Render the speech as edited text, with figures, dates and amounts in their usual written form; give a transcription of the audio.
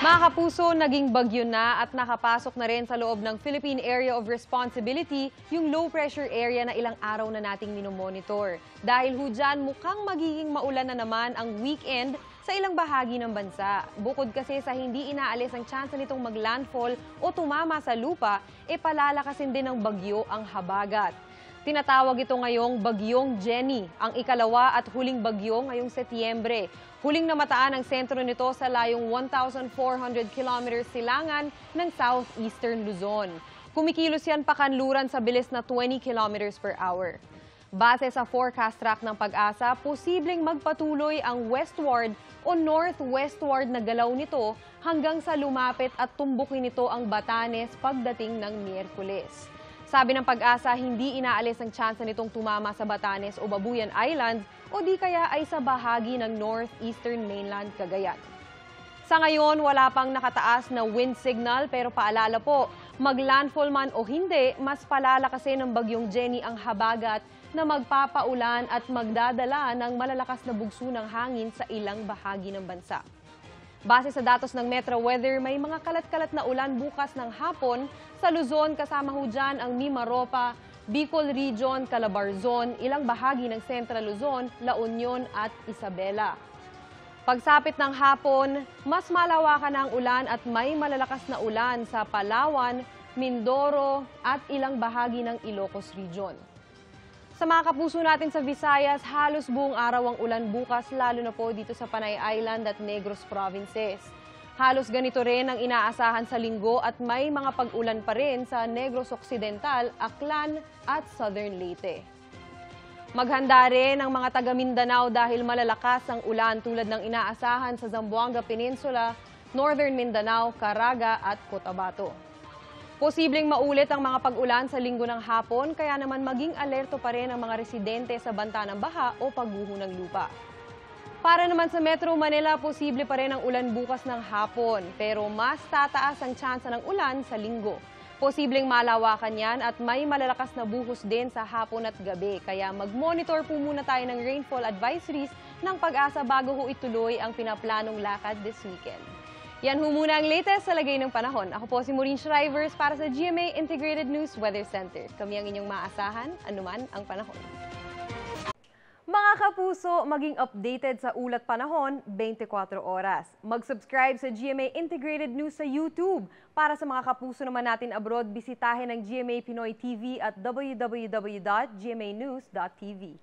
Mga kapuso, naging bagyo na at nakapasok na rin sa loob ng Philippine Area of Responsibility yung low pressure area na ilang araw na nating minomonitor. Dahil ho dyan, mukhang magiging maulan na naman ang weekend sa ilang bahagi ng bansa. Bukod kasi sa hindi inaalis ang tsansa nitong maglandfall o tumama sa lupa, palalakasin din ng bagyo ang habagat. Tinatawag ito ngayong Bagyong Jenny, ang ikalawa at huling bagyo ngayong Setyembre. Huling namataan ang sentro nito sa layong 1,400 kilometers silangan ng southeastern Luzon. Kumikilos yan pakanluran sa bilis na 20 kilometers per hour. Base sa forecast track ng Pag-asa, posibleng magpatuloy ang westward o northwestward na galaw nito hanggang sa lumapit at tumbukin nito ang Batanes pagdating ng Miyerkules. Sabi ng Pag-asa, hindi inaalis ang tsansa nitong tumama sa Batanes o Babuyan Islands o di kaya ay sa bahagi ng northeastern mainland Cagayan. Sa ngayon, wala pang nakataas na wind signal pero paalala po, maglandfall man o hindi, mas palalakasin ng Bagyong Jenny ang habagat na magpapaulan at magdadala ng malalakas na bugso ng hangin sa ilang bahagi ng bansa. Base sa datos ng Metro Weather, may mga kalat-kalat na ulan bukas ng hapon sa Luzon, kasama ho dyan ang Mimaropa, Bicol Region, Calabarzon, ilang bahagi ng Central Luzon, La Union at Isabela. Pagsapit ng hapon, mas malawakan na ang ulan at may malalakas na ulan sa Palawan, Mindoro at ilang bahagi ng Ilocos Region. Sa mga kapuso natin sa Visayas, halos buong araw ang ulan bukas, lalo na po dito sa Panay Island at Negros Provinces. Halos ganito rin ang inaasahan sa linggo at may mga pag-ulan pa rin sa Negros Occidental, Aklan at Southern Leyte. Maghanda rin ang mga taga Mindanao dahil malalakas ang ulan tulad ng inaasahan sa Zamboanga Peninsula, Northern Mindanao, Caraga at Cotabato. Posibleng maulit ang mga pag-ulan sa linggo ng hapon, kaya naman maging alerto pa rin ang mga residente sa banta ng baha o pagguho ng lupa. Para naman sa Metro Manila, posible pa rin ang ulan bukas ng hapon, pero mas tataas ang tsansa ng ulan sa linggo. Posibleng malawakan yan at may malalakas na buhos din sa hapon at gabi, kaya mag-monitor po muna tayo ng rainfall advisories ng Pag-asa bago ho ituloy ang pinaplanong lakad this weekend. Yan ho muna ang latest sa lagay ng panahon. Ako po si Maureen Shrivers para sa GMA Integrated News Weather Center. Kami ang inyong maasahan, anuman ang panahon. Mga kapuso, maging updated sa ulat panahon 24 oras. Mag-subscribe sa GMA Integrated News sa YouTube. Para sa mga kapuso naman natin abroad, bisitahin ang GMA Pinoy TV at www.gmanews.tv.